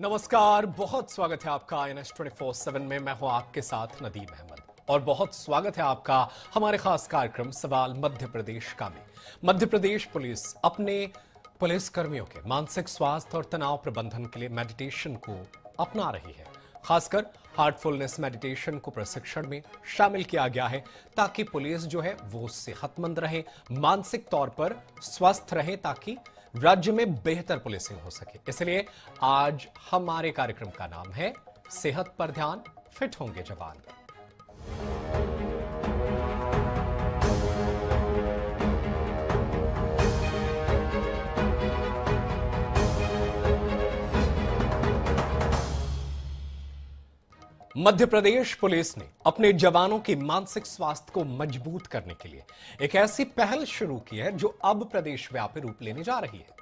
नमस्कार, बहुत स्वागत है आपका INS 24/7 में। मैं हूं आपके साथ नदीम अहमद और बहुत स्वागत है आपका हमारे खास कार्यक्रम सवाल मध्य प्रदेश का में। मध्य प्रदेश पुलिस अपने पुलिस कर्मियों के मानसिक स्वास्थ्य और तनाव प्रबंधन के लिए मेडिटेशन को अपना रही है। खासकर हार्टफुलनेस मेडिटेशन को प्रशिक्षण में शामिल किया गया है ताकि पुलिस जो है वो सेहतमंद रहे, मानसिक तौर पर स्वस्थ रहे, ताकि राज्य में बेहतर पुलिसिंग हो सके। इसलिए आज हमारे कार्यक्रम का नाम है सेहत पर ध्यान, फिट होंगे जवान। मध्य प्रदेश पुलिस ने अपने जवानों के मानसिक स्वास्थ्य को मजबूत करने के लिए एक ऐसी पहल शुरू की है जो अब प्रदेशव्यापी रूप लेने जा रही है।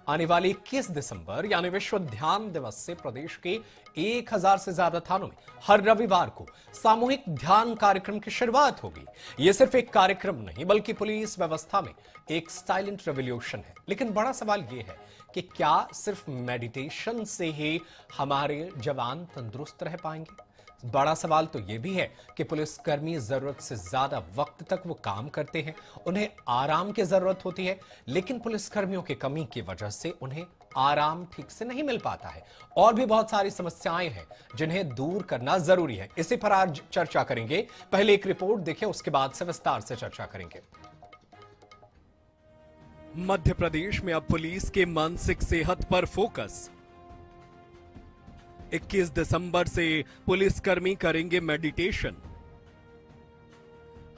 आने वाले 21 दिसंबर यानी विश्व ध्यान दिवस से प्रदेश के 1000 से ज्यादा थानों में हर रविवार को सामूहिक ध्यान कार्यक्रम की शुरुआत होगी। यह सिर्फ एक कार्यक्रम नहीं बल्कि पुलिस व्यवस्था में एक साइलेंट रेवोल्यूशन है। लेकिन बड़ा सवाल यह है कि क्या सिर्फ मेडिटेशन से ही हमारे जवान तंदुरुस्त रह पाएंगे? बड़ा सवाल तो यह भी है कि पुलिसकर्मी जरूरत से ज्यादा वक्त तक वो काम करते हैं, उन्हें आराम की जरूरत होती है, लेकिन पुलिसकर्मियों की कमी की वजह से उन्हें आराम ठीक से नहीं मिल पाता है। और भी बहुत सारी समस्याएं हैं जिन्हें दूर करना जरूरी है। इसी पर आज चर्चा करेंगे। पहले एक रिपोर्ट देखें, उसके बाद से विस्तार से चर्चा करेंगे। मध्य प्रदेश में अब पुलिस के मानसिक सेहत पर फोकस। 21 दिसंबर से पुलिसकर्मी करेंगे मेडिटेशन।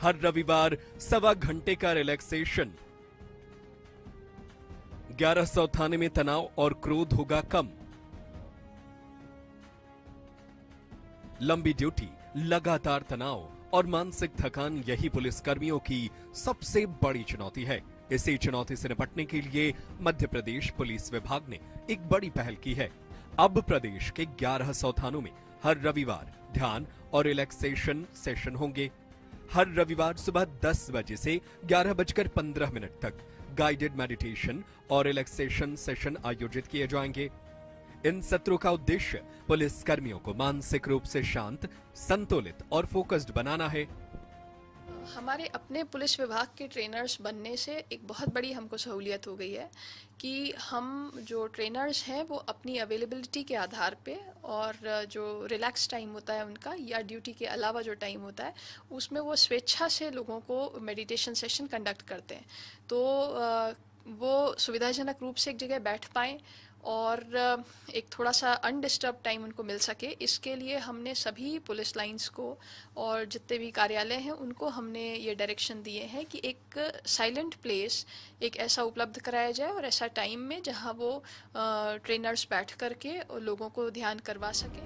हर रविवार सवा घंटे का रिलैक्सेशन। 1100 थाने में तनाव और क्रोध होगा कम। लंबी ड्यूटी, लगातार तनाव और मानसिक थकान यही पुलिसकर्मियों की सबसे बड़ी चुनौती है। इसी चुनौती से निपटने के लिए मध्य प्रदेश पुलिस विभाग ने एक बड़ी पहल की है। अब प्रदेश के 1100 थानों में हर रविवार ध्यान और रिलैक्सेशन सेशन होंगे। हर रविवार सुबह 10 बजे से 11:15 तक गाइडेड मेडिटेशन और रिलैक्सेशन सेशन आयोजित किए जाएंगे। इन सत्रों का उद्देश्य पुलिस कर्मियों को मानसिक रूप से शांत, संतुलित और फोकस्ड बनाना है। हमारे अपने पुलिस विभाग के ट्रेनर्स बनने से एक बहुत बड़ी हमको सहूलियत हो गई है कि हम जो ट्रेनर्स हैं वो अपनी अवेलेबिलिटी के आधार पे और जो रिलैक्स टाइम होता है उनका या ड्यूटी के अलावा जो टाइम होता है उसमें वो स्वेच्छा से लोगों को मेडिटेशन सेशन कंडक्ट करते हैं। तो वो सुविधाजनक रूप से एक जगह बैठ पाएँ और एक थोड़ा सा अनडिस्टर्ब टाइम उनको मिल सके, इसके लिए हमने सभी पुलिस लाइंस को और जितने भी कार्यालय हैं उनको हमने ये डायरेक्शन दिए हैं कि एक साइलेंट प्लेस एक ऐसा उपलब्ध कराया जाए और ऐसा टाइम में जहां वो ट्रेनर्स बैठ करके लोगों को ध्यान करवा सकें।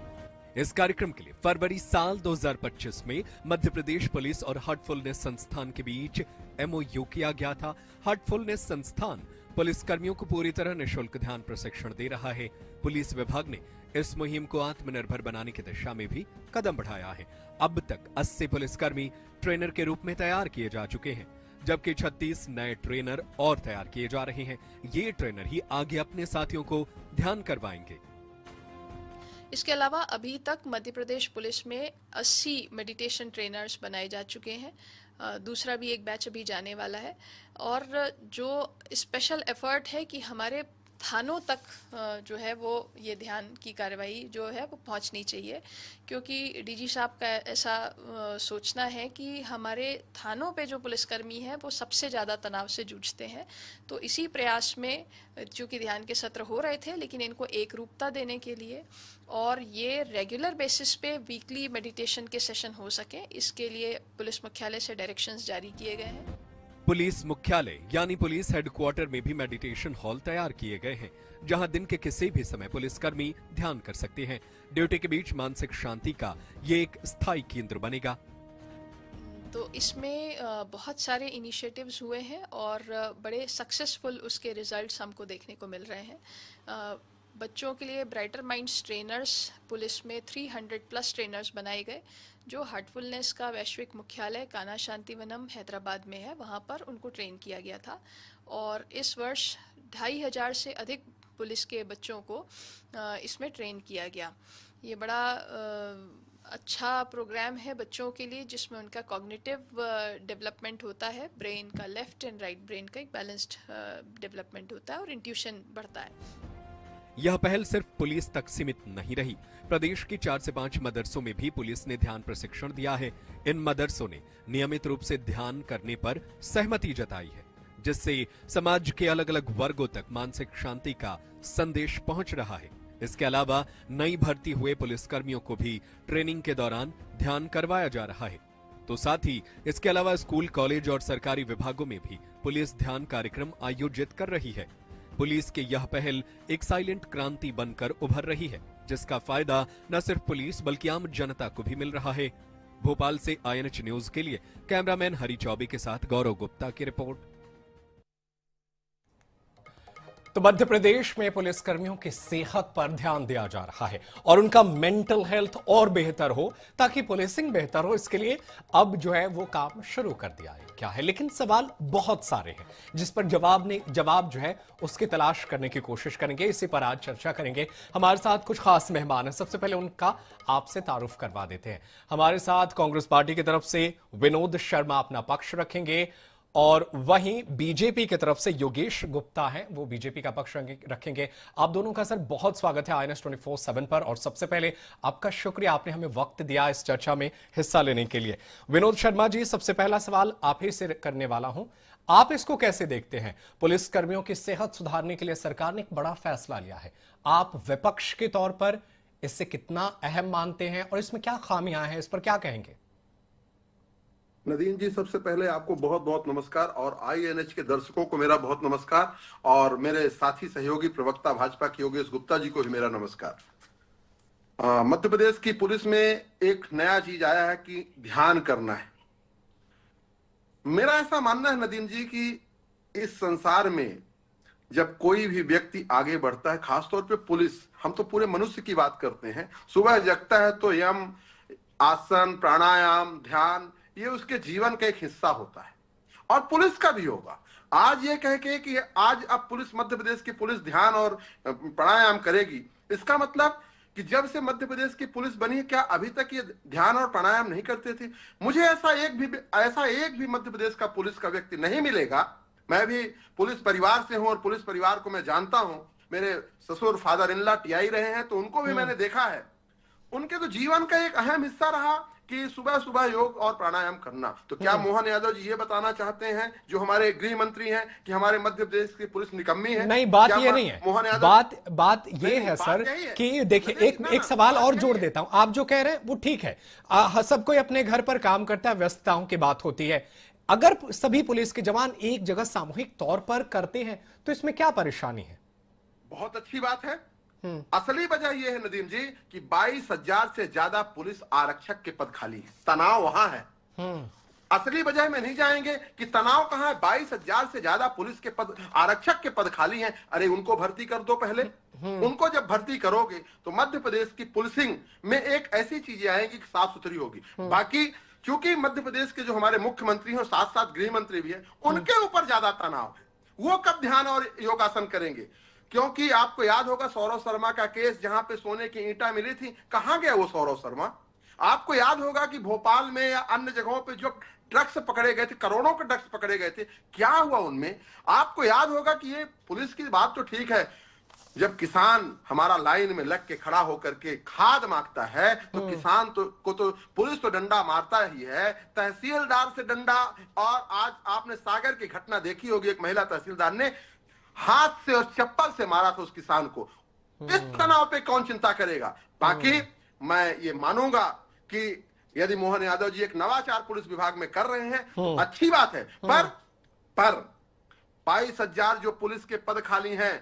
इस कार्यक्रम के लिए फरवरी साल 2025 में मध्य प्रदेश पुलिस और हार्टफुलनेस संस्थान के बीच MOU किया गया था। हार्टफुलनेस संस्थान पुलिसकर्मियों को पूरी तरह निःशुल्क ध्यान प्रशिक्षण दे रहा है। पुलिस विभाग ने इस मुहिम को आत्मनिर्भर बनाने की दिशा में भी कदम बढ़ाया है। अब तक 80 पुलिसकर्मी ट्रेनर के रूप में तैयार किए जा चुके हैं, जबकि 36 नए ट्रेनर और तैयार किए जा रहे हैं। ये ट्रेनर ही आगे अपने साथियों को ध्यान करवाएंगे। इसके अलावा अभी तक मध्य प्रदेश पुलिस में 80 मेडिटेशन ट्रेनर्स बनाए जा चुके हैं। दूसरा भी एक बैच अभी जाने वाला है और जो स्पेशल एफर्ट है कि हमारे थानों तक जो है वो ये ध्यान की कार्रवाई जो है वो पहुंचनी चाहिए, क्योंकि डीजी साहब का ऐसा सोचना है कि हमारे थानों पे जो पुलिसकर्मी हैं वो सबसे ज़्यादा तनाव से जूझते हैं। तो इसी प्रयास में चूँकि ध्यान के सत्र हो रहे थे लेकिन इनको एक रूपता देने के लिए और ये रेगुलर बेसिस पे वीकली मेडिटेशन के सेशन हो सके, इसके लिए पुलिस मुख्यालय से डायरेक्शंस जारी किए गए हैं। पुलिस मुख्यालय यानी पुलिस हेडक्वार्टर में भी मेडिटेशन हॉल तैयार किए गए हैं, जहां दिन के किसी भी समय पुलिसकर्मी ध्यान कर सकते हैं। ड्यूटी के बीच मानसिक शांति का ये एक स्थायी केंद्र बनेगा। तो इसमें बहुत सारे इनिशिएटिव्स हुए हैं और बड़े सक्सेसफुल उसके रिजल्ट्स हमको देखने को मिल रहे हैं। बच्चों के लिए ब्राइटर माइंड्स ट्रेनर्स पुलिस में 300 प्लस ट्रेनर्स बनाए गए, जो हार्टफुलनेस का वैश्विक मुख्यालय कान्हा शांतिवनम हैदराबाद में है, वहाँ पर उनको ट्रेन किया गया था। और इस वर्ष 2500 से अधिक पुलिस के बच्चों को इसमें ट्रेन किया गया। ये बड़ा अच्छा प्रोग्राम है बच्चों के लिए, जिसमें उनका कॉग्निटिव डेवलपमेंट होता है, ब्रेन का लेफ्ट एंड राइट ब्रेन का एक बैलेंस्ड डेवलपमेंट होता है और इंट्यूशन बढ़ता है। यह पहल सिर्फ पुलिस तक सीमित नहीं रही। प्रदेश की 4 से 5 मदरसों में भी पुलिस ने ध्यान प्रशिक्षण दिया है। इन मदरसों ने नियमित रूप से ध्यान करने पर सहमति जताई है, जिससे समाज के अलग अलग वर्गों तक मानसिक शांति का संदेश पहुंच रहा है। इसके अलावा नई भर्ती हुए पुलिसकर्मियों को भी ट्रेनिंग के दौरान ध्यान करवाया जा रहा है। तो साथ ही इसके अलावा स्कूल, कॉलेज और सरकारी विभागों में भी पुलिस ध्यान कार्यक्रम आयोजित कर रही है। पुलिस की यह पहल एक साइलेंट क्रांति बनकर उभर रही है, जिसका फायदा न सिर्फ पुलिस बल्कि आम जनता को भी मिल रहा है। भोपाल से INH न्यूज के लिए कैमरामैन हरी चौबे के साथ गौरव गुप्ता की रिपोर्ट। तो मध्य प्रदेश में पुलिसकर्मियों की सेहत पर ध्यान दिया जा रहा है और उनका मेंटल हेल्थ और बेहतर हो, ताकि पुलिसिंग बेहतर हो। इसके लिए अब जो है वो काम शुरू कर दिया है। क्या है, लेकिन सवाल बहुत सारे हैं जिस पर जवाब जो है उसकी तलाश करने की कोशिश करेंगे। इसी पर आज चर्चा करेंगे। हमारे साथ कुछ खास मेहमान हैं। सबसे पहले उनका आपसे तारुफ करवा देते हैं। हमारे साथ कांग्रेस पार्टी की तरफ से विनोद शर्मा अपना पक्ष रखेंगे और वहीं बीजेपी की तरफ से योगेश गुप्ता हैं, वो बीजेपी का पक्ष रखेंगे। आप दोनों का सर बहुत स्वागत है INH 24/7 पर। और सबसे पहले आपका शुक्रिया, आपने हमें वक्त दिया इस चर्चा में हिस्सा लेने के लिए। विनोद शर्मा जी, सबसे पहला सवाल आप ही से करने वाला हूं। आप इसको कैसे देखते हैं? पुलिस कर्मियों की सेहत सुधारने के लिए सरकार ने एक बड़ा फैसला लिया है। आप विपक्ष के तौर पर इससे कितना अहम मानते हैं और इसमें क्या खामियां हैं, इस पर क्या कहेंगे? नदीम जी, सबसे पहले आपको बहुत बहुत नमस्कार और INH के दर्शकों को मेरा बहुत नमस्कार और मेरे साथी सहयोगी प्रवक्ता भाजपा के योगेश गुप्ता जी को भी मेरा नमस्कार। मध्य प्रदेश की पुलिस में एक नया चीज आया है कि ध्यान करना है। मेरा ऐसा मानना है नदीम जी कि इस संसार में जब कोई भी व्यक्ति आगे बढ़ता है, खासतौर पे पुलिस, हम तो पूरे मनुष्य की बात करते हैं, सुबह जगता है तो यम, आसन, प्राणायाम, ध्यान, ये उसके जीवन का एक हिस्सा होता है और पुलिस का भी होगा। आज ये कह के कि आज अब पुलिस, मध्य प्रदेश की पुलिस ध्यान और प्राणायाम करेगी, इसका मतलब कि जब से मध्य प्रदेश की पुलिस बनी है, क्या अभी तक ये ध्यान और प्राणायाम नहीं करते थे? मुझे ऐसा एक भी मध्य प्रदेश का पुलिस का व्यक्ति नहीं मिलेगा। मैं भी पुलिस परिवार से हूं और पुलिस परिवार को मैं जानता हूं। मेरे ससुर फादर इन लॉ TI रहे हैं, तो उनको भी मैंने देखा है। उनके तो जीवन का एक अहम हिस्सा रहा कि सुबह सुबह योग और प्राणायाम करना। तो क्या मोहन यादव जी ये बताना चाहते हैं, जो हमारे गृह मंत्री हैं, कि हमारे मध्य प्रदेश की पुलिस निकम्मी है? नहीं, बात ये नहीं है। मोहन यादव, बात ये है सर कि देखिए, एक सवाल और जोड़ देता हूं। आप जो कह रहे हैं वो ठीक है, सब कोई अपने घर पर काम करता है, व्यस्तताओं की बात होती है। अगर सभी पुलिस के जवान एक जगह सामूहिक तौर पर करते हैं तो इसमें क्या परेशानी है? बहुत अच्छी बात है। असली वजह यह है नदीम जी कि 22,000 से ज्यादा पुलिस आरक्षक के पद खाली है। तनाव वहां है। असली वजह में नहीं जाएंगे कि तनाव कहां है। 22,000 से ज्यादा पुलिस के पद, आरक्षक के पद खाली हैं। अरे उनको भर्ती कर दो पहले। उनको जब भर्ती करोगे तो मध्य प्रदेश की पुलिसिंग में एक ऐसी चीजें आएंगी कि साफ सुथरी होगी। बाकी क्योंकि मध्य प्रदेश के जो हमारे मुख्यमंत्री हैं, साथ साथ गृह मंत्री भी हैं, उनके ऊपर ज्यादा तनाव है। वो कब ध्यान और योगासन करेंगे? क्योंकि आपको याद होगा सौरव शर्मा का केस, जहां पे सोने की ईंटा मिली थी, कहां गया वो सौरव शर्मा? आपको याद होगा कि भोपाल में या अन्य जगहों पे जो ड्रग्स पकड़े गए थे, करोड़ों के ड्रग्स पकड़े गए थे, क्या हुआ उनमें? आपको याद होगा कि ये पुलिस की बात तो ठीक है, जब किसान हमारा लाइन में लग के खड़ा होकर के खाद मांगता है तो किसान को तो पुलिस तो डंडा मारता ही है, तहसीलदार से डंडा। और आज आपने सागर की घटना देखी होगी, एक महिला तहसीलदार ने हाथ से और चप्पल से मारा था उस किसान को। इस तनाव पे कौन चिंता करेगा? बाकी मैं ये मानूंगा कि यदि मोहन यादव जी एक नवाचार पुलिस विभाग में कर रहे हैं तो अच्छी बात है, पर 22,000 जो पुलिस के पद खाली हैं,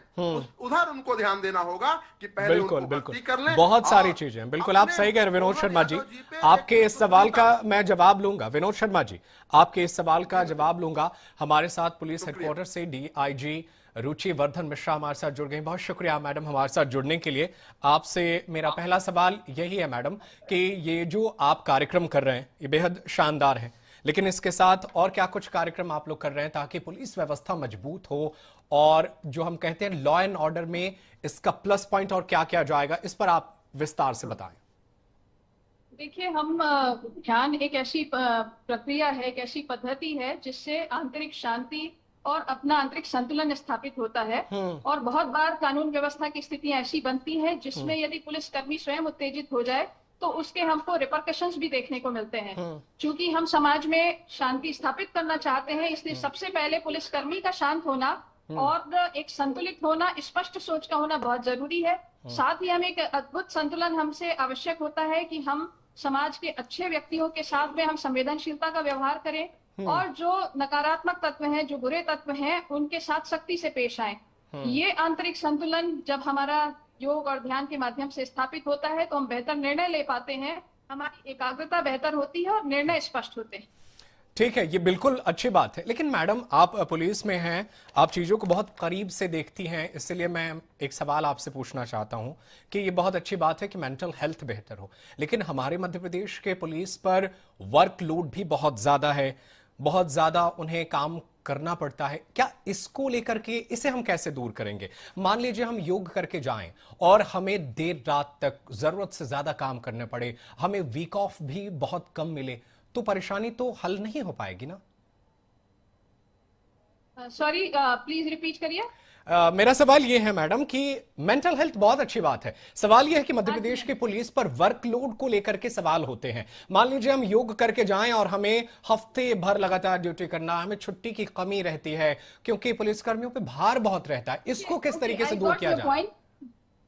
उधर उनको ध्यान देना होगा कि पहले उनको भर्ती कर लें। बहुत सारी चीजें, बिल्कुल आप सही कह रहे हैं विनोद शर्मा जी। आपके इस सवाल का मैं जवाब लूंगा। विनोद शर्मा जी, आपके इस सवाल का जवाब लूंगा। हमारे साथ पुलिस हेडक्वार्टर से DIG रुचि वर्धन मिश्रा हमारे साथ जुड़ गई। बहुत शुक्रिया मैडम हमारे साथ जुड़ने के लिए। आपसे मेरा पहला सवाल यही है मैडम कि ये जो आप कार्यक्रम कर रहे हैं ये बेहद शानदार है, लेकिन इसके साथ और क्या कुछ कार्यक्रम आप लोग कर रहे हैं ताकि पुलिस व्यवस्था मजबूत हो, और जो हम कहते हैं लॉ एंड ऑर्डर में इसका प्लस पॉइंट और क्या क्या जाएगा, इस पर आप विस्तार से बताएं। देखिए, हम ध्यान एक ऐसी प्रक्रिया है, एक ऐसी पद्धति है जिससे आंतरिक शांति और अपना आंतरिक संतुलन स्थापित होता है। और बहुत बार कानून व्यवस्था की स्थितियां ऐसी बनती हैं जिसमें यदि पुलिसकर्मी स्वयं उत्तेजित हो जाए तो उसके हमको रिपरकशंस भी देखने को मिलते हैं। क्योंकि हम समाज में शांति स्थापित करना चाहते हैं, इसलिए सबसे पहले पुलिसकर्मी का शांत होना और एक संतुलित होना, स्पष्ट सोच का होना बहुत जरूरी है। साथ ही हमें एक अद्भुत संतुलन हमसे आवश्यक होता है कि हम समाज के अच्छे व्यक्तियों के साथ में हम संवेदनशीलता का व्यवहार करें और जो नकारात्मक तत्व हैं, जो बुरे तत्व हैं, उनके साथ सख्ती से पेश आए। ये आंतरिक संतुलन जब हमारा योग और ध्यान के माध्यम से स्थापित होता है तो हम बेहतर निर्णय ले पाते हैं, हमारी एकाग्रता बेहतर होती है और निर्णय स्पष्ट होते हैं। ठीक है, ये बिल्कुल अच्छी बात है। लेकिन मैडम, आप पुलिस में हैं, आप चीजों को बहुत करीब से देखती हैं, इसलिए मैं एक सवाल आपसे पूछना चाहता हूं कि ये बहुत अच्छी बात है कि मेंटल हेल्थ बेहतर हो, लेकिन हमारे मध्य प्रदेश के पुलिस पर वर्कलोड भी बहुत ज्यादा है, बहुत ज्यादा उन्हें काम करना पड़ता है। क्या इसको लेकर के इसे हम कैसे दूर करेंगे? मान लीजिए हम योग करके जाएं और हमें देर रात तक जरूरत से ज्यादा काम करने पड़े, हमें वीक ऑफ भी बहुत कम मिले, तो परेशानी तो हल नहीं हो पाएगी ना? सॉरी, प्लीज रिपीट करिए। मेरा सवाल ये है मैडम कि मेंटल हेल्थ बहुत अच्छी बात है, सवाल यह है कि मध्य प्रदेश की पुलिस पर वर्कलोड को लेकर के सवाल होते हैं। मान लीजिए हम योग करके जाएं और हमें हफ्ते भर लगातार ड्यूटी करना, हमें छुट्टी की कमी रहती है क्योंकि पुलिसकर्मियों पे भार बहुत रहता है, इसको किस तरीके से दूर किया जाए?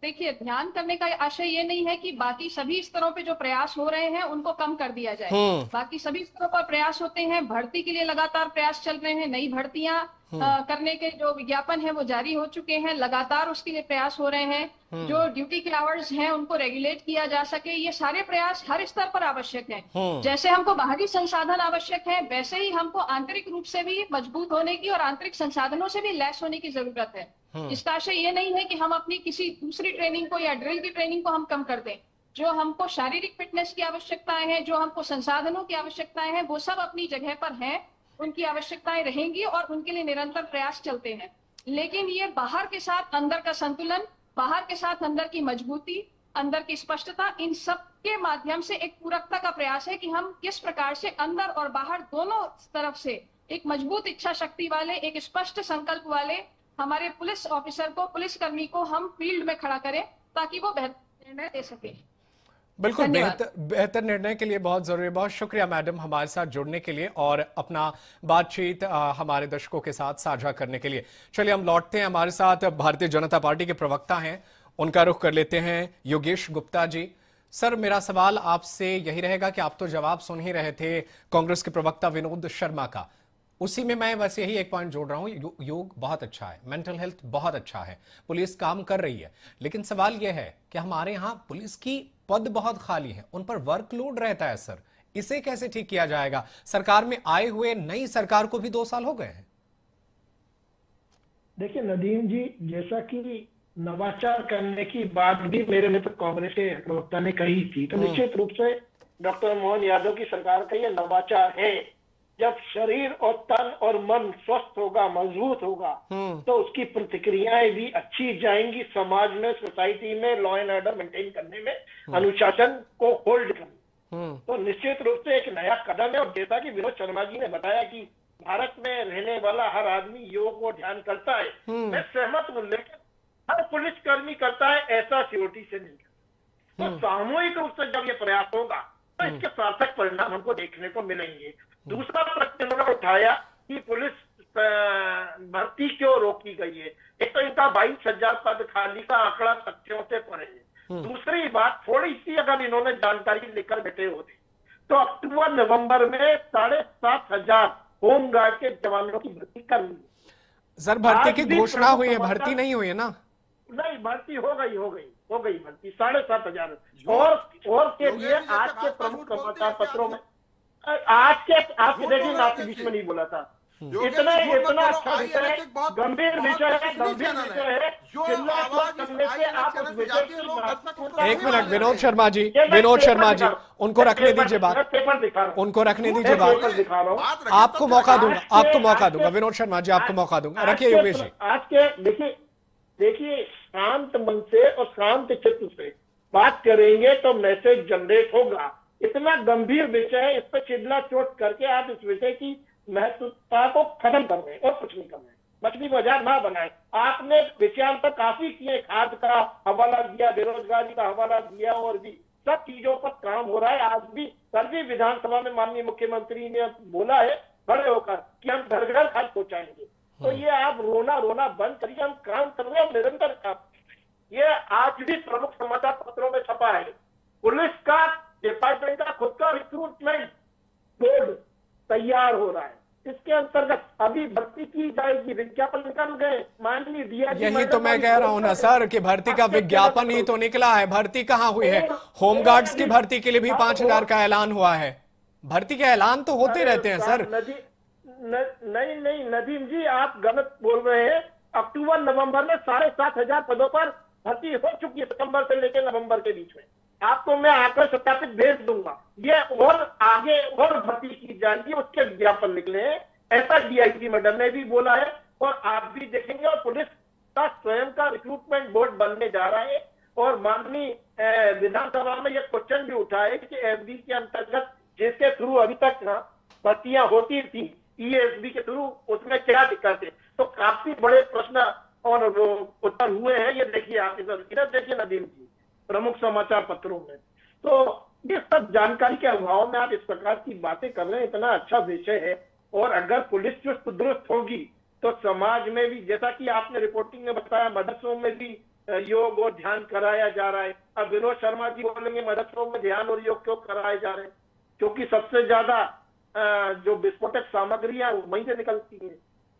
देखिए, ध्यान करने का आशय ये नहीं है कि बाकी सभी स्तरों पे जो प्रयास हो रहे हैं उनको कम कर दिया जाए। बाकी सभी स्तरों पर प्रयास होते हैं, भर्ती के लिए लगातार प्रयास चल रहे हैं, नई भर्तियां करने के जो विज्ञापन है वो जारी हो चुके हैं, लगातार उसके लिए प्रयास हो रहे हैं। जो ड्यूटी के आवर्स हैं उनको रेगुलेट किया जा सके, ये सारे प्रयास हर स्तर पर आवश्यक हैं। जैसे हमको बाहरी संसाधन आवश्यक है, वैसे ही हमको आंतरिक रूप से भी मजबूत होने की और आंतरिक संसाधनों से भी लैस होने की जरूरत है। इसका आशय ये नहीं है कि हम अपनी किसी दूसरी ट्रेनिंग को या ड्रिल की ट्रेनिंग को हम कम कर दें। जो हमको शारीरिक फिटनेस की आवश्यकताएं हैं, जो हमको संसाधनों की आवश्यकताएं हैं, वो सब अपनी जगह पर हैं, उनकी आवश्यकताएं रहेंगी और उनके लिए निरंतर प्रयास चलते हैं। लेकिन ये बाहर के साथ अंदर का संतुलन, बाहर के साथ अंदर की मजबूती, अंदर की स्पष्टता, इन सब के माध्यम से एक पूरकता का प्रयास है कि हम किस प्रकार से अंदर और बाहर दोनों तरफ से एक मजबूत इच्छा शक्ति वाले, एक स्पष्ट संकल्प वाले हमारे पुलिस ऑफिसर को, पुलिसकर्मी को हम फील्ड में खड़ा करें ताकि वो बेहतर निर्णय दे सके। बिल्कुल, बेहतर निर्णय के लिए बहुत जरूरी है। बहुत शुक्रिया मैडम हमारे साथ जुड़ने के लिए और अपना बातचीत हमारे दर्शकों के साथ साझा करने के लिए। चलिए हम लौटते हैं, हमारे साथ भारतीय जनता पार्टी के प्रवक्ता हैं, उनका रुख कर लेते हैं, योगेश गुप्ता जी। सर, मेरा सवाल आपसे यही रहेगा कि आप तो जवाब सुन ही रहे थे कांग्रेस के प्रवक्ता विनोद शर्मा का, उसी में मैं बस यही एक पॉइंट जोड़ रहा हूं। योग बहुत अच्छा है, मेंटल हेल्थ बहुत अच्छा है, पुलिस काम कर रही है, लेकिन सवाल यह है कि हमारे यहां पुलिस की पद बहुत खाली है, उन पर वर्कलोड रहता है। सर, इसे कैसे ठीक किया जाएगा? सरकार में आए हुए नई सरकार को भी 2 साल हो गए हैं। देखिए नदीम जी, जैसा कि नवाचार करने की बात भी मेरे मित्र कांग्रेस के प्रवक्ता ने कही थी, तो निश्चित रूप से डॉक्टर मोहन यादव की सरकार का यह नवाचार है। जब शरीर और तन और मन स्वस्थ होगा, मजबूत होगा, तो उसकी प्रतिक्रियाएं भी अच्छी जाएंगी समाज में, सोसाइटी में, लॉ एंड ऑर्डर मेंटेन करने में, अनुशासन को होल्ड करने। तो निश्चित रूप से एक नया कदम है। और जैसा कि विनोद शर्मा जी ने बताया कि भारत में रहने वाला हर आदमी योग और ध्यान करता है, मैं सहमत हूं, लेकिन हर पुलिसकर्मी करता है ऐसा सिक्योरिटी से नहीं करता। तो सामूहिक रूप से जब ये प्रयास होगा तो इसके सार्थक परिणाम हमको देखने को मिलेंगे। दूसरा प्रश्न उन्होंने उठाया कि पुलिस भर्ती क्यों रोकी गई है। एक तो इनका 22,000 पद खाली का आंकड़ा तथ्यों से परे है। दूसरी बात, थोड़ी सी अगर इन्होंने जानकारी लेकर बैठे होते तो अक्टूबर नवंबर में 7,500 होमगार्ड के जवानों की भर्ती कर ली। सर, भर्ती की घोषणा हुई है, भर्ती नहीं हुई है ना? नहीं, भर्ती हो गई भर्ती 7,500। और के लिए आज के प्रमुख समाचार पत्रों में, आज के देखिए, मैं आपके बीच में नहीं बोला था, योगेश इतना जी, झूठ मत इतना बोलो, अच्छा विषय है, INS एक बहुत गंभीर बहुत विषय है, असली गंभीर चैनल विषय है। जो चिल्ला आवाज करने से INS आप चैनल उस पे विषय जाती है, की लोग बात दर्शक को उसका एक सही मिनट मान विनोद लेते हैं। शर्मा जी, ये मैं विनोद पेपर शर्मा जी, दिखा रहा हूं। उनको रखने पेपर- दीजिए मैं बात, पेपर दिखा रहा हूं। उनको रखने दीजिए मैं बात। पेपर दिखा रहा हूं। बात रखिए, आपको तब मौका रखिए। दूंगा, आपको मौका दूंगा, विनोद शर्मा जी आपको मौका दूंगा, रखिए योगेश जी। आज के देखिए शांत मन से और शांत चित्त से बात करेंगे तो मैसेज जनरेट होगा। इतना गंभीर विषय है, इस पर चिल्ला चोट करके आप इस विषय की महत्वता को खत्म कर रहे हैं और कुछ नहीं कर रहे हैं। मछली बाजार ना बनाए। आपने विषयांतर काफी किए, खाद का हवाला दिया, बेरोजगारी का हवाला दिया, और भी सब चीजों पर काम हो रहा है। आज भी कल भी विधानसभा में माननीय मुख्यमंत्री ने बोला है खड़े होकर कि हम घर घर खाद पहुंचाएंगे। तो ये आप रोना बंद करिए, हम काम कर रहे हैं, निरंतर काम। ये आज भी प्रमुख समाचार पत्रों में छपा है। पुलिस का डिपार्टमेंट का खुद का रिक्रूटमेंट बोर्ड तैयार हो रहा है। इसके अंतर्गत अभी भर्ती की जाएगी, विज्ञापन निकल गए, माननीय डीआईजी। यही तो मैं कह रहा हूं ना सर कि भर्ती का विज्ञापन ही तो निकला है, भर्ती कहाँ हुई है? होमगार्ड्स की भर्ती के लिए भी 5,000 का ऐलान हुआ है। भर्ती के ऐलान तो होते रहते हैं सर। नहीं नदीम जी, आप गलत बोल रहे हैं। अक्टूबर नवंबर में 7,500 पदों पर भर्ती हो चुकी है, सितंबर से लेकर नवंबर के बीच में। आपको मैं आकर सत्यापित भेज दूंगा। ये और आगे और भर्ती की जाएगी, उसके विज्ञापन निकले हैं, ऐसा डीआईजी मैडम ने भी बोला है और आप भी देखेंगे। और पुलिस का स्वयं का रिक्रूटमेंट बोर्ड बनने जा रहा है। और माननीय विधानसभा में यह क्वेश्चन भी उठा है कि एफबी के अंतर्गत जिसके थ्रू अभी तक भर्तियां होती थी, ईएसबी के थ्रू, उसमें क्या दिक्कत है? तो काफी बड़े प्रश्न और उत्तर हुए हैं। ये देखिए आप इधर देखिए नदीम जी, प्रमुख समाचार पत्रों में। तो ये सब जानकारी के अभाव में आप इस प्रकार की बातें कर रहे हैं। इतना अच्छा विषय है, और अगर पुलिस चुस्त दुरुस्त होगी तो समाज में भी, जैसा कि आपने रिपोर्टिंग में बताया, मदरसों में भी योग और ध्यान कराया जा रहा है। अब विनोद शर्मा जी बोलेंगे मदरसों में ध्यान और योग क्यों कराए जा रहे हैं? क्योंकि सबसे ज्यादा जो विस्फोटक सामग्रियां वहीं से निकलती है।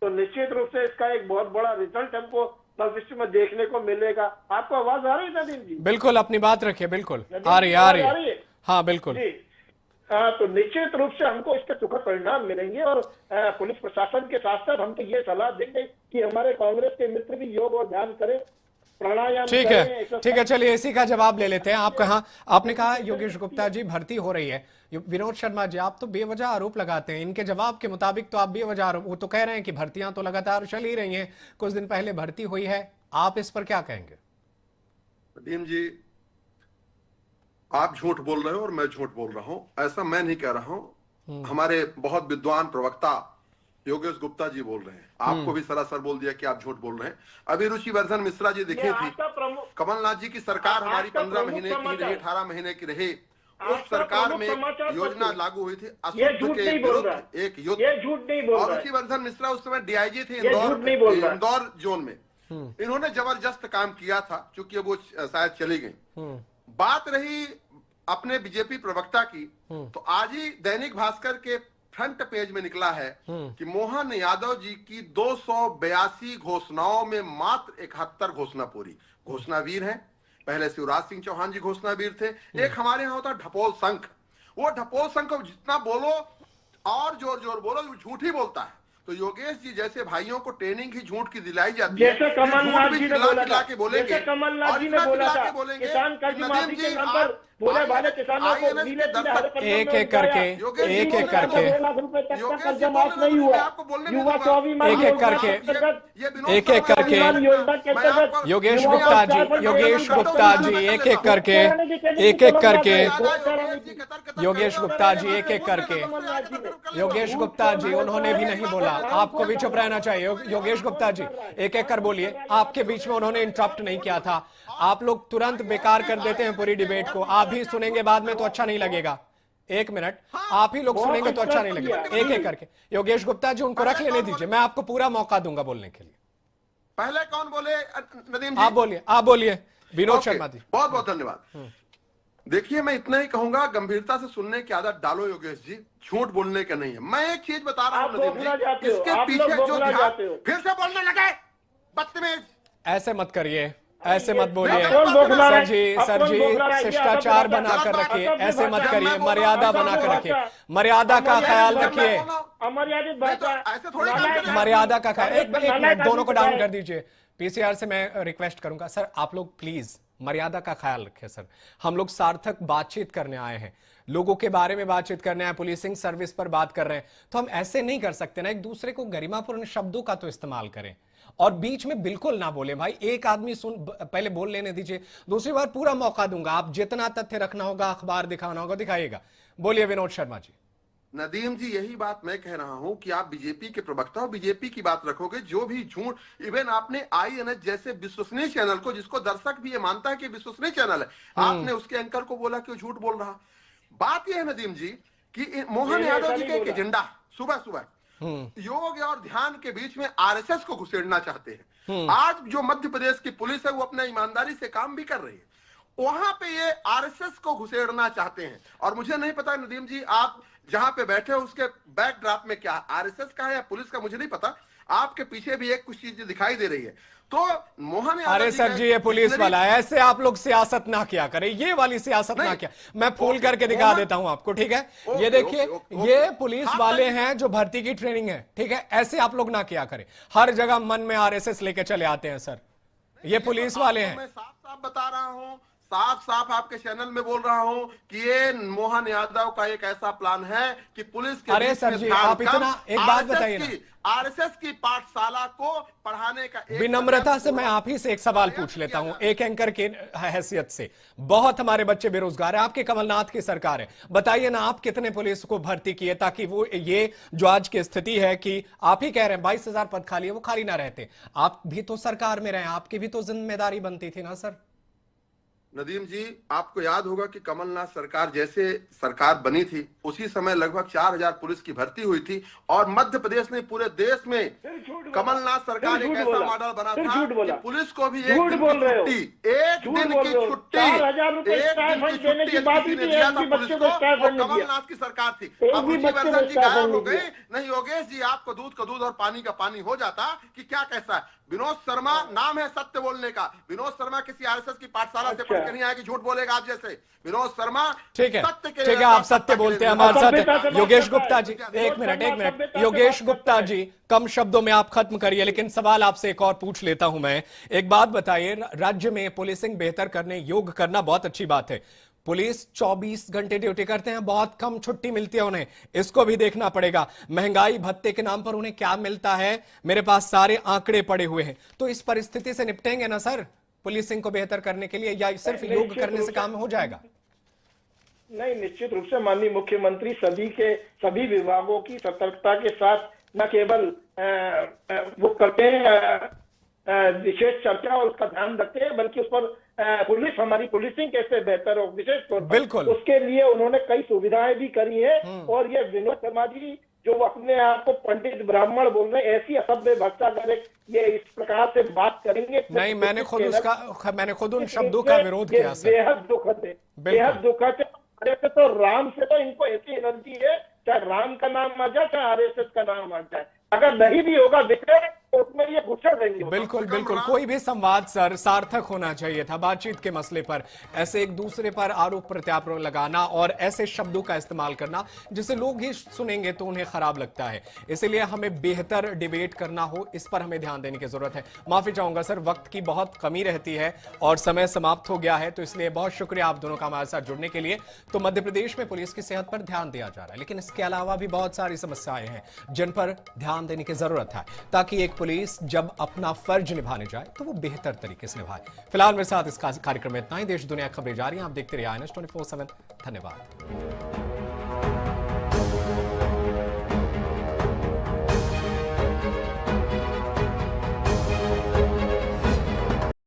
तो निश्चित रूप से इसका एक बहुत बड़ा रिजल्ट हमको भविष्य में देखने को मिलेगा। आपको आवाज आ रही है नदीम जी? बिल्कुल, अपनी बात रखिए, बिल्कुल आ रही है। हाँ बिल्कुल जी। तो निश्चित रूप से हमको इसके सुखद परिणाम मिलेंगे। और पुलिस प्रशासन के साथ साथ हम तो ये सलाह देंगे कि हमारे कांग्रेस के मित्र भी योग और ध्यान करें, प्राणायाम ठीक करें, है, एक्सरसाइज। ठीक है, चलिए इसी का जवाब ले लेते हैं। आप कहा, आपने कहा योगेश गुप्ता जी भर्ती हो रही है। विनोद शर्मा जी, आप तो बेवजह आरोप लगाते हैं। इनके जवाब के मुताबिक तो आप बेवजह आरोप, वो तो कह रहे हैं कि भर्तियां तो लगातार चल ही रही हैं, कुछ दिन पहले भर्ती हुई है। आप इस पर क्या कहेंगे? नदीम जी, आप झूठ बोल रहे हो और मैं झूठ बोल रहा हूं, ऐसा मैं नहीं कह रहा हूं। हमारे बहुत विद्वान प्रवक्ता योगेश गुप्ता जी बोल रहे हैं। आपको भी सरासर बोल दिया कि आप झूठ बोल रहे हैं। अभी रुचिवर्धन मिश्रा जी दिखे थी, कमलनाथ जी की सरकार हमारी 15 महीने की रही, 18 महीने की रही। उस सरकार में योजना लागू हुई थी अशुद्ध के विरुद्ध एक युद्ध। और रुचिवर्धन मिश्रा उस समय डीआईजी थे इंदौर जोन में। इन्होंने जबरदस्त काम किया था, चूंकि वो शायद चली गई। बात रही अपने बीजेपी प्रवक्ता की, तो आज ही दैनिक भास्कर के फ्रंट पेज में निकला है कि मोहन यादव जी की 282 घोषणाओं में मात्र 71 घोषणा पूरी। घोषणावीर हैं, पहले शिवराज सिंह चौहान जी घोषणावीर थे। एक हमारे यहाँ होता ढपोल संख, वो ढपोल संख जितना बोलो और जोर जोर बोलो वो झूठ ही बोलता है। तो योगेश जी जैसे भाइयों को ट्रेनिंग ही झूठ की दिलाई जाती है। जैसे कमलनाथ जी ने बोला था, बोलेंगे, कमलनाथ जी ने बोला था, किसान कर्ज माफी के नाम पर बोले वाले किसानों को नीले एक एक करके नहीं हुआ। युवा स्वाभिमान एक एक करके योगेश गुप्ता जी, योगेश गुप्ता जी एक एक करके योगेश गुप्ता जी एक एक करके योगेश गुप्ता जी, उन्होंने भी नहीं बोला, आपको भी चुप रहना चाहिए। योगेश गुप्ता जी एक एक कर बोलिए, आपके बीच में उन्होंने इंटरप्ट नहीं किया था। आप लोग तुरंत बेकार कर देते हैं पूरी डिबेट को। आप भी सुनेंगे बाद में तो अच्छा नहीं लगेगा। एक मिनट, आप ही लोग सुनेंगे तो अच्छा नहीं लगेगा। एक एक करके योगेश गुप्ता जी, उनको रख लेने दीजिए, मैं आपको पूरा मौका दूंगा बोलने के लिए। पहले कौन बोले नदीम जी? आप बोलिए विनोद शर्मा जी। बहुत बहुत धन्यवाद। देखिए, मैं इतना ही कहूंगा, गंभीरता से सुनने की आदत डालो योगेश जी, झूठ बोलने का नहीं है। मैं एक चीज बता रहा हूं नदीम जी, इसके पीछे जो ध्यान, फिर से बोलने लगे, बदतमीज। ऐसे मत करिए, ऐसे मत बोलिए कौन बौखला रहा है? सर जी शिष्टाचार बनाकर रखिए, ऐसे मत करिए, मर्यादा बनाकर रखिए, मर्यादा का ख्याल रखिए, अमर्यादित भाषा ऐसे थोड़ी काम करें। मर्यादा का ख्याल। एक मिनट, दोनों को डाउन कर दीजिए। पीसीआर से मैं रिक्वेस्ट करूंगा सर, आप लोग प्लीज मर्यादा का ख्याल रखें सर। हम लोग सार्थक बातचीत करने आए हैं, लोगों के बारे में बातचीत करने आए, पुलिसिंग सर्विस पर बात कर रहे हैं, तो हम ऐसे नहीं कर सकते ना। एक दूसरे को गरिमापूर्ण शब्दों का तो इस्तेमाल करें और बीच में बिल्कुल ना बोले। भाई एक आदमी पहले बोल लेने दीजिए, दूसरी बार पूरा मौका दूंगा। आप जितना तथ्य रखना होगा, अखबार दिखाना होगा, दिखाइएगा। बोलिए विनोद शर्मा जी। नदीम जी, यही बात मैं कह रहा हूं कि आप बीजेपी के प्रवक्ता हो, बीजेपी की बात रखोगे। जो भी झूठ, इवन आपने INH जैसे विश्वसनीय चैनल को, जिसको दर्शक भी ये मानता है कि विश्वसनीय चैनल है, आपने उसके एंकर को बोला कि वो झूठ बोल रहा। बात यह है नदीम जी कि मोहन यादव जी का एक एजेंडा, सुबह सुबह योग और ध्यान के बीच में RSS को घुसेड़ना चाहते हैं। आज जो मध्य प्रदेश की पुलिस है वो अपना ईमानदारी से काम भी कर रही है, वहां पे ये RSS को घुसेड़ना चाहते हैं। और मुझे नहीं पता नदीम जी, आप जहां पे बैठे हो उसके बैकड्रॉप में क्या RSS का है या पुलिस का, मुझे नहीं पता। आपके पीछे भी एक कुछ चीज दिखाई दे रही है। तो मोहन यादव अरे सर जी, ये पुलिस वाला है, ऐसे आप लोग सियासत ना किया करें, ये वाली सियासत ना किया। मैं फूल करके दिखा देता हूं आपको, ठीक है? ये देखिए, ये पुलिस वाले हैं जो भर्ती की ट्रेनिंग है, ठीक है? ऐसे आप लोग ना किया करें। हर जगह मन में RSS लेके चले आते हैं सर, ये पुलिस वाले हैं। मैं साफ साफ बता रहा हूं, साफ साफ आपके चैनल में बोल रहा हूं कि ये मोहन यादव का एक ऐसा प्लान है कि पुलिस के अरे सर जी, आप इतना एक बात बताइए ना, RSS की पाठशाला को पढ़ाने का विनम्रता से मैं आप ही से एक सवाल पूछ लेता हूं, एक एंकर की हैसियत से। बहुत हमारे बच्चे बेरोजगार है, आपके कमलनाथ की सरकार है, बताइए ना आप कितने पुलिस को भर्ती किए ताकि वो ये जो आज की स्थिति है कि आप ही कह रहे हैं 22,000 पद खाली है, वो खाली ना रहते। आप भी तो सरकार में रहे, आपकी भी तो जिम्मेदारी बनती थी ना सर। नदीम जी, आपको याद होगा कि कमलनाथ सरकार जैसे सरकार बनी थी उसी समय लगभग 4,000 पुलिस की भर्ती हुई थी, और मध्य प्रदेश ने पूरे देश में कमलनाथ सरकार एक ऐसा मॉडल बना था कि पुलिस को भी एक दिन की छुट्टी, एक दिन की छुट्टी दिया था पुलिस को, और कमलनाथ की सरकार थी। अब वर्धन जी गायब हो गए। नहीं योगेश जी, आपको दूध का दूध और पानी का पानी हो जाता कि क्या कैसा है। विनोद शर्मा नाम है सत्य बोलने का। विनोद शर्मा किसी RSS की पाठशाला से पढ़ के नहीं आया कि झूठ बोलेगा आप जैसे। विनोद शर्मा ठीक है, सत्य के ठीक है, आप सत्य बोलते हैं, हमारे साथ योगेश गुप्ता जी। एक मिनट, योगेश गुप्ता जी, कम शब्दों में आप खत्म करिए, लेकिन सवाल आपसे एक और पूछ लेता हूं मैं। एक बात बताइए, राज्य में पुलिसिंग बेहतर करने, योग करना बहुत अच्छी बात है। पुलिस 24 घंटे ड्यूटी करते हैं, बहुत कम छुट्टी मिलती है उन्हें, इसको भी देखना पड़ेगा। महंगाई भत्ते के नाम पर उन्हें क्या मिलता है, मेरे पास सारे आंकड़े पड़े हुए हैं। तो इस परिस्थिति से निपटेंगे ना सर पुलिसिंग को बेहतर करने के लिए, या सिर्फ योग करने से काम हो जाएगा? नहीं, निश्चित रूप से माननीय मुख्यमंत्री सभी विभागों की सतर्कता के साथ न केवल वो करते हैं विशेष चर्चा और उसका ध्यान रखते हैं, बल्कि उस पर हमारी पुलिसिंग कैसे बेहतर हो विशेष तौर पर, बिल्कुल उसके लिए उन्होंने कई सुविधाएं भी करी है। और ये विनोद शर्मा जी जो अपने आप को पंडित ब्राह्मण बोल रहे हैं, ऐसी असभ्य भाषा करे, ये इस प्रकार से बात करेंगे। नहीं, मैंने खुद उन शब्दों का विरोध किया सर। बेहद दुखद है, बेहद दुखद है। तो राम से तो इनको ऐसी एनर्जी है, चाहे राम का नाम आ जाए चाहे RSS का नाम आ जाए, अगर नहीं भी होगा विषय तो उसमें ये घुसड़ देंगे। बिल्कुल बिल्कुल, कोई भी संवाद सर सार्थक होना चाहिए था बातचीत के मसले पर। ऐसे एक दूसरे पर आरोप प्रत्यारोप लगाना और ऐसे शब्दों का इस्तेमाल करना जिसे लोग ही सुनेंगे तो उन्हें खराब लगता है। इसलिए हमें बेहतर डिबेट करना हो, इस पर हमें ध्यान देने की जरूरत है। माफी चाहूंगा सर, वक्त की बहुत कमी रहती है और समय समाप्त हो गया है, तो इसलिए बहुत शुक्रिया आप दोनों का हमारे साथ जुड़ने के लिए। तो मध्य प्रदेश में पुलिस की सेहत पर ध्यान दिया जा रहा है, लेकिन इसके अलावा भी बहुत सारी समस्याएं हैं जिन पर ध्यान देने की जरूरत है, ताकि एक पुलिस जब अपना फर्ज निभाने जाए तो वो बेहतर तरीके से निभाए। फिलहाल मेरे साथ इस कार्यक्रम में इतना ही। देश दुनिया खबरें जारी हैं, आप देखते रहिए INS 24/7। धन्यवाद।